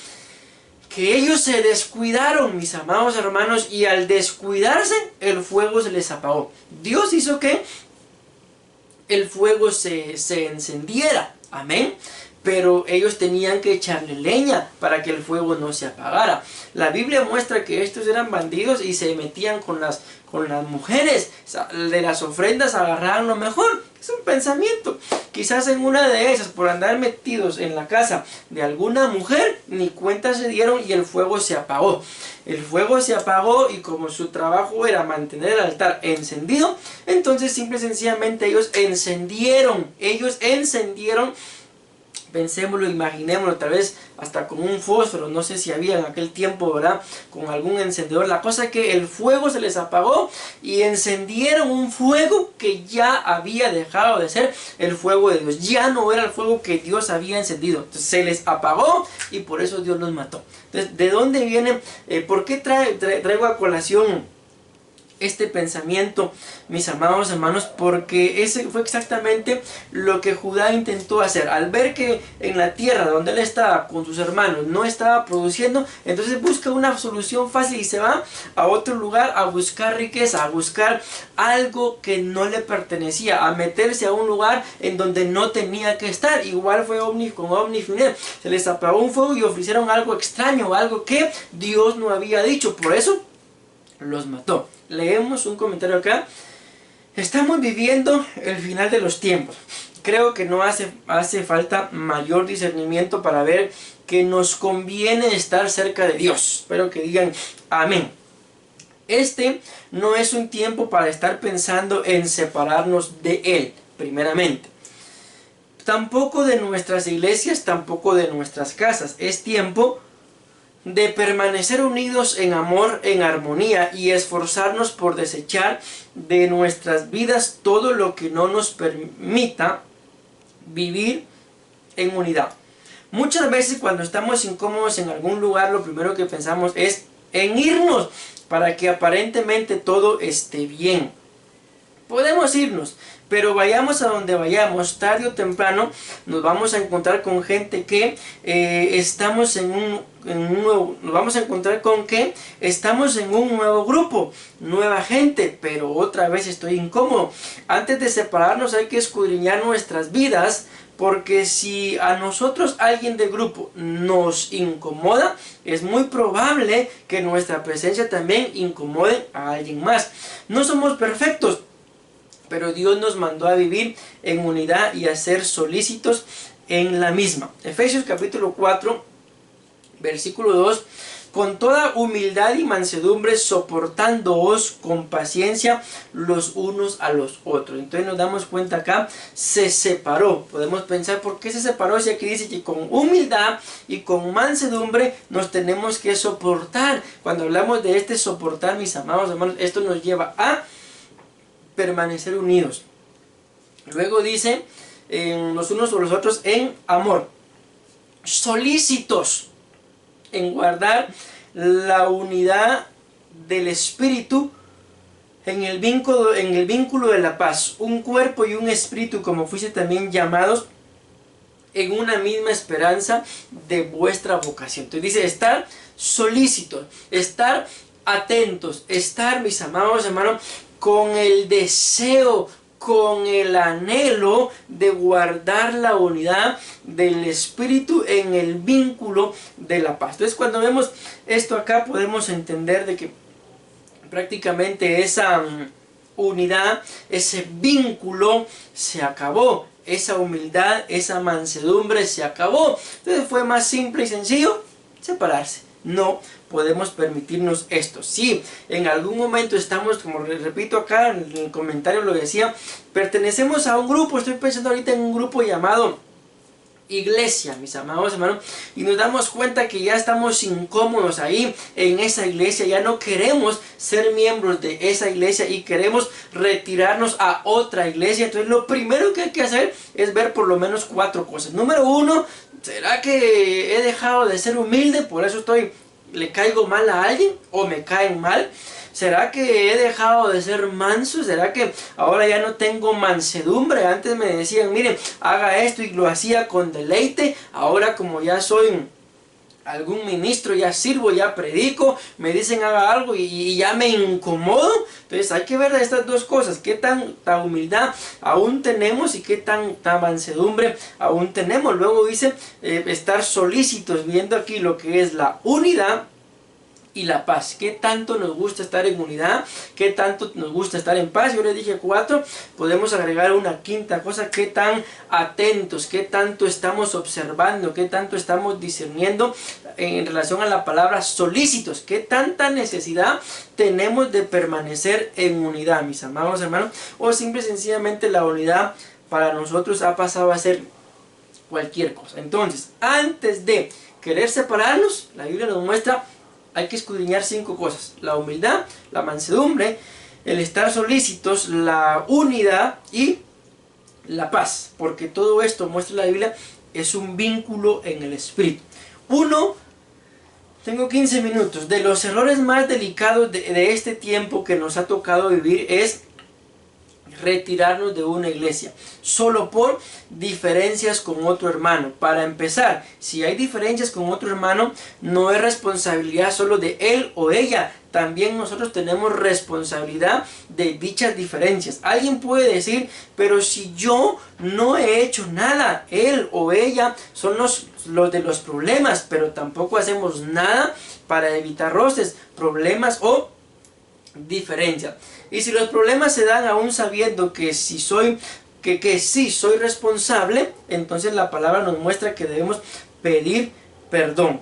Que ellos se descuidaron, mis amados hermanos, y al descuidarse el fuego se les apagó. Dios hizo que el fuego se encendiera, amén, pero ellos tenían que echarle leña para que el fuego no se apagara. La Biblia muestra que estos eran bandidos y se metían con las mujeres. De las ofrendas agarraban lo mejor. Es un pensamiento. Quizás en una de esas, por andar metidos en la casa de alguna mujer, ni cuenta se dieron y el fuego se apagó. El fuego se apagó, y como su trabajo era mantener el altar encendido, entonces simple y sencillamente ellos encendieron. Pensémoslo, imaginémoslo, tal vez hasta con un fósforo, no sé si había en aquel tiempo, ¿verdad?, con algún encendedor. La cosa es que el fuego se les apagó y encendieron un fuego que ya había dejado de ser el fuego de Dios. Ya no era el fuego que Dios había encendido. Entonces se les apagó y por eso Dios los mató. Entonces, ¿de dónde viene? ¿Por qué traigo a colación este pensamiento, mis amados hermanos? Porque ese fue exactamente lo que Judá intentó hacer. Al ver que en la tierra donde él estaba con sus hermanos no estaba produciendo, entonces busca una solución fácil y se va a otro lugar a buscar riqueza, a buscar algo que no le pertenecía, a meterse a un lugar en donde no tenía que estar. Igual fue con Ofni y Finés. Se les apagó un fuego y ofrecieron algo extraño, algo que Dios no había dicho. Por eso los mató. Leemos un comentario acá. Estamos viviendo el final de los tiempos. Creo que no hace falta mayor discernimiento para ver que nos conviene estar cerca de Dios. Espero que digan amén. Este no es un tiempo para estar pensando en separarnos de Él, primeramente. Tampoco de nuestras iglesias, tampoco de nuestras casas. Es tiempo de permanecer unidos en amor, en armonía, y esforzarnos por desechar de nuestras vidas todo lo que no nos permita vivir en unidad. Muchas veces cuando estamos incómodos en algún lugar, lo primero que pensamos es en irnos para que aparentemente todo esté bien. Podemos irnos, pero vayamos a donde vayamos, tarde o temprano nos vamos a encontrar con gente que estamos en un nuevo, nos vamos a encontrar con que estamos en un nuevo grupo, nueva gente, pero otra vez estoy incómodo. Antes de separarnos hay que escudriñar nuestras vidas, porque si a nosotros alguien del grupo nos incomoda, es muy probable que nuestra presencia también incomode a alguien más. No somos perfectos, pero Dios nos mandó a vivir en unidad y a ser solícitos en la misma. Efesios capítulo 4, versículo 2. Con toda humildad y mansedumbre, soportándoos con paciencia los unos a los otros. Entonces nos damos cuenta acá, se separó. Podemos pensar, ¿por qué se separó? Si aquí dice que con humildad y con mansedumbre nos tenemos que soportar. Cuando hablamos de este soportar, mis amados hermanos, esto nos lleva a permanecer unidos. Luego dice, los unos por los otros en amor, solícitos en guardar la unidad del espíritu en el vínculo de la paz, un cuerpo y un espíritu, como fuiste también llamados en una misma esperanza de vuestra vocación. Entonces dice, estar solícitos, estar atentos, estar, mis amados hermanos, con el deseo, con el anhelo de guardar la unidad del espíritu en el vínculo de la paz. Entonces, cuando vemos esto acá, podemos entender de que prácticamente esa unidad, ese vínculo se acabó. Esa humildad, esa mansedumbre se acabó. Entonces fue más simple y sencillo separarse. No podemos permitirnos esto. Si en algún momento estamos, como repito acá en el comentario lo decía, pertenecemos a un grupo, estoy pensando ahorita en un grupo llamado iglesia, mis amados hermanos, y nos damos cuenta que ya estamos incómodos ahí en esa iglesia, ya no queremos ser miembros de esa iglesia y queremos retirarnos a otra iglesia. Entonces lo primero que hay que hacer es ver por lo menos 4 cosas. Número 1, ¿será que he dejado de ser humilde? Por eso le caigo mal a alguien o me caen mal. ¿Será que he dejado de ser manso? ¿Será que ahora ya no tengo mansedumbre? Antes me decían, miren, haga esto y lo hacía con deleite. Ahora como ya soy algún ministro, ya sirvo, ya predico, me dicen haga algo y ya me incomodo. Entonces hay que ver estas 2 cosas, qué tanta humildad aún tenemos y qué tanta mansedumbre aún tenemos. Luego dice estar solícitos, viendo aquí lo que es la unidad y la paz. ¿Qué tanto nos gusta estar en unidad? ¿Qué tanto nos gusta estar en paz? Yo les dije 4, podemos agregar una 5ª cosa, qué tan atentos, qué tanto estamos observando, qué tanto estamos discerniendo en relación a la palabra solícitos, qué tanta necesidad tenemos de permanecer en unidad, mis amados hermanos, o simple y sencillamente la unidad para nosotros ha pasado a ser cualquier cosa. Entonces, antes de querer separarnos, la Biblia nos muestra, hay que escudriñar 5 cosas: la humildad, la mansedumbre, el estar solícitos, la unidad y la paz, porque todo esto, muestra la Biblia, es un vínculo en el espíritu. Tengo 15 minutos. De los errores más delicados de este tiempo que nos ha tocado vivir es retirarnos de una iglesia solo por diferencias con otro hermano. Para empezar, si hay diferencias con otro hermano, no es responsabilidad solo de él o ella, también nosotros tenemos responsabilidad de dichas diferencias. Alguien puede decir, pero si yo no he hecho nada, él o ella son los de los problemas, pero tampoco hacemos nada para evitar roces, problemas o diferencias. Y si los problemas se dan aún sabiendo que sí soy responsable, entonces la palabra nos muestra que debemos pedir perdón.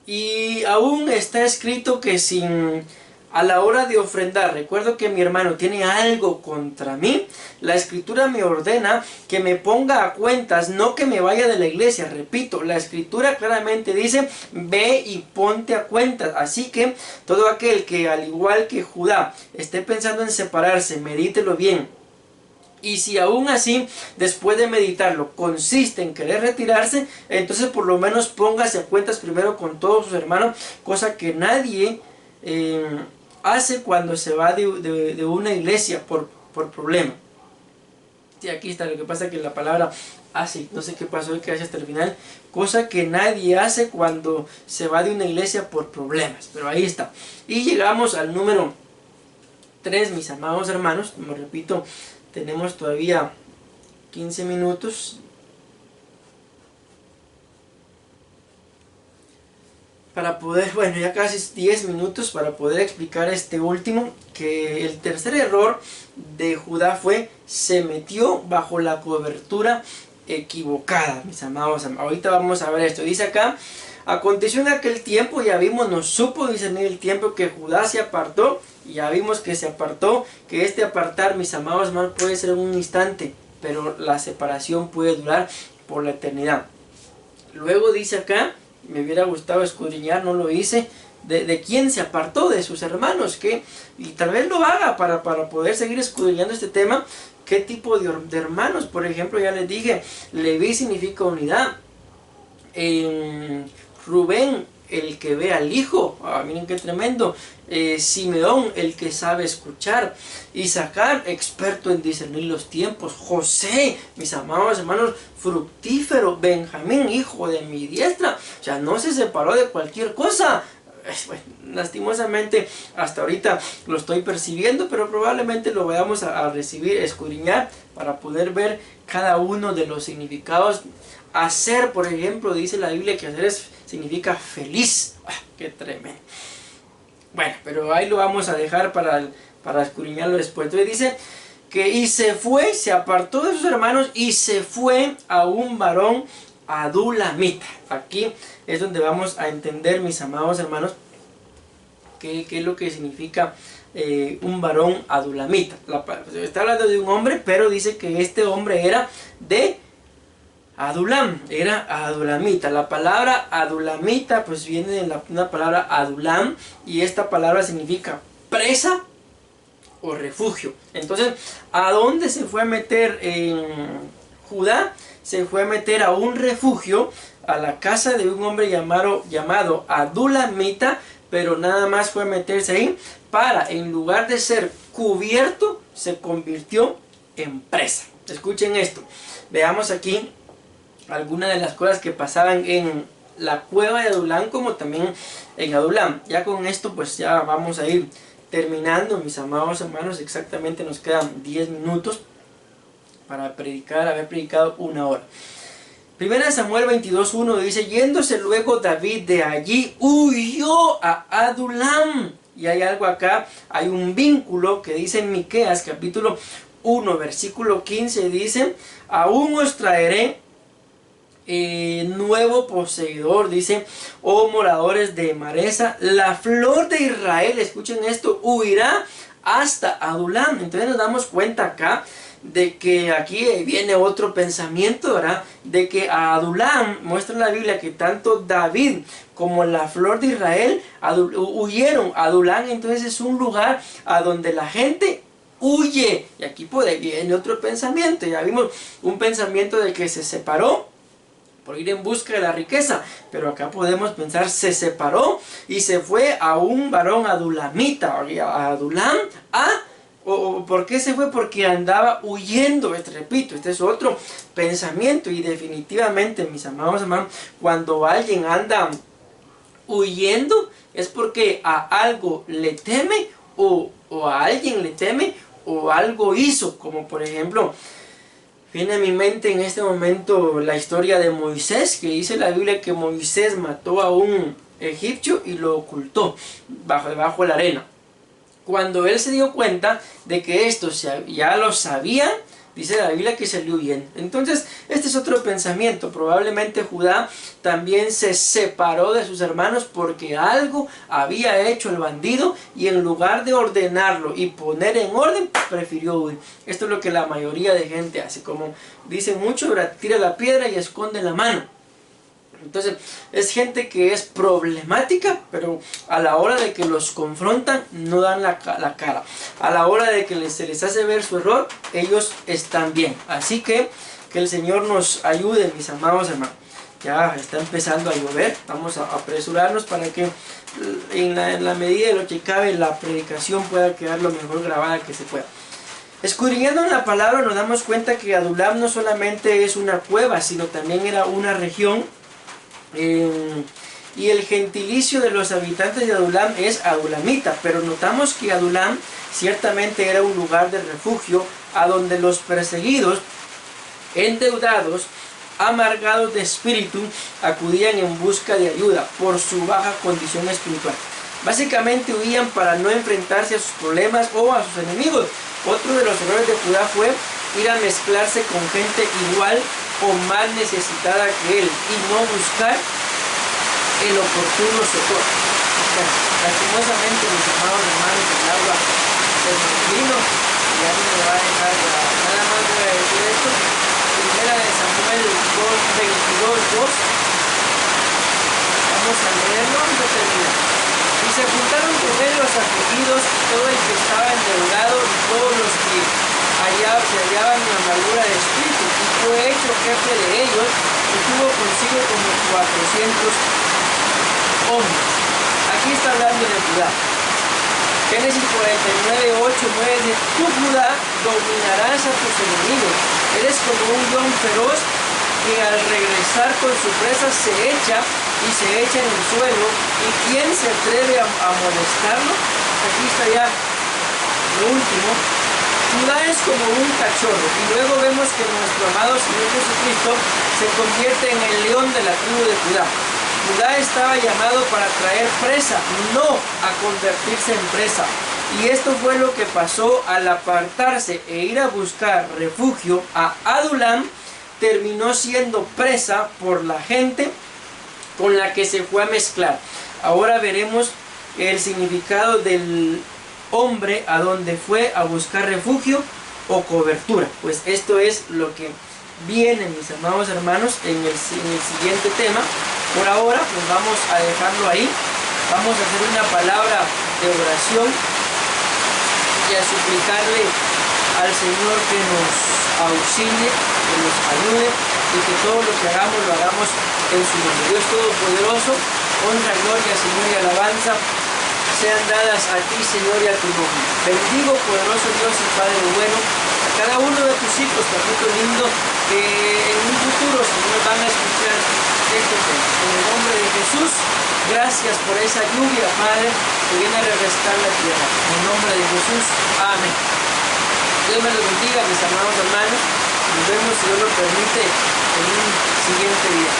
Y aún está escrito que a la hora de ofrendar, recuerdo que mi hermano tiene algo contra mí, la escritura me ordena que me ponga a cuentas, no que me vaya de la iglesia. Repito, la escritura claramente dice, ve y ponte a cuentas. Así que todo aquel que, al igual que Judá, esté pensando en separarse, medítelo bien. Y si aún así, después de meditarlo, consiste en querer retirarse, entonces por lo menos póngase a cuentas primero con todos sus hermanos, cosa que nadie hace cuando se va de una iglesia por problema. Sí, aquí está, lo que pasa que la palabra hace, no sé qué pasó, que hace hasta el final, cosa que nadie hace cuando se va de una iglesia por problemas, pero ahí está. Y llegamos al número 3, mis amados hermanos, como repito, tenemos todavía 15 minutos para poder, bueno, ya casi 10 minutos para poder explicar este último, que el tercer error de Judá fue, se metió bajo la cobertura equivocada, mis amados. Ahorita vamos a ver esto, dice acá, aconteció en aquel tiempo, ya vimos, no supo discernir el tiempo que Judá se apartó, ya vimos que se apartó, que este apartar, mis amados hermanos, puede ser en un instante, pero la separación puede durar por la eternidad. Luego dice acá, me hubiera gustado escudriñar, no lo hice, de quién se apartó de sus hermanos, que, y tal vez lo haga para poder seguir escudriñando este tema, qué tipo de hermanos. Por ejemplo, ya les dije, Leví significa unidad, Rubén, el que ve al hijo, miren qué tremendo, Simeón, el que sabe escuchar, Isaacar, experto en discernir los tiempos, José, mis amados hermanos, fructífero, Benjamín, hijo de mi diestra, o sea, no se separó de cualquier cosa. Bueno, lastimosamente hasta ahorita lo estoy percibiendo, pero probablemente lo vayamos a recibir, escudriñar, para poder ver cada uno de los significados. Hacer, por ejemplo, dice la Biblia que hacer significa feliz. ¡Qué tremendo! Bueno, pero ahí lo vamos a dejar para escudriñarlo después. Entonces dice que y se fue, se apartó de sus hermanos y se fue a un varón adulamita. Aquí es donde vamos a entender, mis amados hermanos, qué es lo que significa un varón adulamita. Está hablando de un hombre, pero dice que este hombre era de Adulam, era adulamita. La palabra adulamita pues viene de una palabra adulam, y esta palabra significa presa o refugio. Entonces, ¿a dónde se fue a meter en Judá? Se fue a meter a un refugio, a la casa de un hombre llamado adulamita, pero nada más fue a meterse ahí para, en lugar de ser cubierto, se convirtió en presa. Escuchen esto, veamos aquí algunas de las cosas que pasaban en la cueva de Adulam, como también en Adulam. Ya con esto pues ya vamos a ir terminando, mis amados hermanos. Exactamente nos quedan 10 minutos para predicar, haber predicado 1 hora. Primera Samuel 22:1 dice, yéndose luego David de allí, huyó a Adulam. Y hay algo acá, hay un vínculo que dice en Miqueas capítulo 1 versículo 15, dice, aún os traeré nuevo poseedor, dice, oh moradores de Maresa, la flor de Israel, escuchen esto, huirá hasta Adulam. Entonces nos damos cuenta acá de que aquí viene otro pensamiento, ¿verdad? De que a Adulam, muestra en la Biblia que tanto David como la flor de Israel huyeron a Adulam. Entonces es un lugar a donde la gente huye, y aquí viene otro pensamiento. Ya vimos un pensamiento de que se separó por ir en busca de la riqueza, pero acá podemos pensar, se separó y se fue a un varón adulamita, a Adulam, ¿por qué se fue? Porque andaba huyendo. Repito, este es otro pensamiento, y definitivamente, mis amados hermanos, cuando alguien anda huyendo es porque a algo le teme, o a alguien le teme, o algo hizo, como por ejemplo, viene a mi mente en este momento la historia de Moisés, que dice la Biblia que Moisés mató a un egipcio y lo ocultó debajo de la arena. Cuando él se dio cuenta de que esto ya lo sabían, dice la Biblia que salió huyendo. Entonces, este es otro pensamiento. Probablemente Judá también se separó de sus hermanos porque algo había hecho el bandido, y en lugar de ordenarlo y poner en orden, prefirió huir. Esto es lo que la mayoría de gente hace. Como dicen mucho, tira la piedra y esconde la mano. Entonces es gente que es problemática, pero a la hora de que los confrontan no dan la cara. A la hora de que se les hace ver su error, ellos están bien. Así que el Señor nos ayude, mis amados hermanos. ya está empezando a llover. Vamos a apresurarnos para que en la medida de lo que cabe la predicación pueda quedar lo mejor grabada que se pueda. Escudriñando en la palabra nos damos cuenta que Adulam no solamente es una cueva, sino también era una región. Y el gentilicio de los habitantes de Adulam es adulamita, pero notamos que Adulam ciertamente era un lugar de refugio a donde los perseguidos, endeudados, amargados de espíritu, acudían en busca de ayuda por su baja condición espiritual. Básicamente huían para no enfrentarse a sus problemas o a sus enemigos. Otro de los errores de Judá fue ir a mezclarse con gente igual o más necesitada que él y no buscar el oportuno socorro. Lastimosamente, mis amados hermanos, el agua se nos vino y ya no me va a dejar nada más voy a decir esto. Primera de Samuel 2:22-2. Vamos a leerlo y terminar. Y se juntaron con él los afligidos, todo el que estaba endeudado y todos los que se hallaban en amargura de espíritu, y fue hecho jefe de ellos, y tuvo consigo como 400 hombres. Aquí está hablando de Judá. Génesis 49:8-9 dice: tú, Judá, dominarás a tus enemigos. Eres como un león feroz que al regresar con su presa se echa y se echa en el suelo. ¿Y quién se atreve a molestarlo? Aquí está ya lo último. Judá es como un cachorro, y luego vemos que nuestro amado Señor Jesucristo se convierte en el león de la tribu de Judá. Judá estaba llamado para traer presa, no a convertirse en presa. Y esto fue lo que pasó al apartarse e ir a buscar refugio a Adulam. Terminó siendo presa por la gente con la que se fue a mezclar. Ahora veremos el significado del hombre a donde fue a buscar refugio o cobertura. Pues esto es lo que viene, mis amados hermanos, en el siguiente tema. Por ahora pues vamos a dejarlo ahí. Vamos a hacer una palabra de oración y a suplicarle al Señor que nos auxilie, que nos ayude y que todo lo que hagamos lo hagamos en su nombre. Dios Todopoderoso, honra, gloria, Señor, y alabanza sean dadas a ti, Señor, y a tu nombre. Bendigo, poderoso Dios y Padre bueno, a cada uno de tus hijos, papito lindo, que en un futuro, Señor, van a escuchar este tema. En el nombre de Jesús, gracias por esa lluvia, Padre, que viene a refrescar la tierra. En el nombre de Jesús, amén. Dios me los bendiga, mis amados hermanos. Nos vemos, si Dios lo permite, en un siguiente día.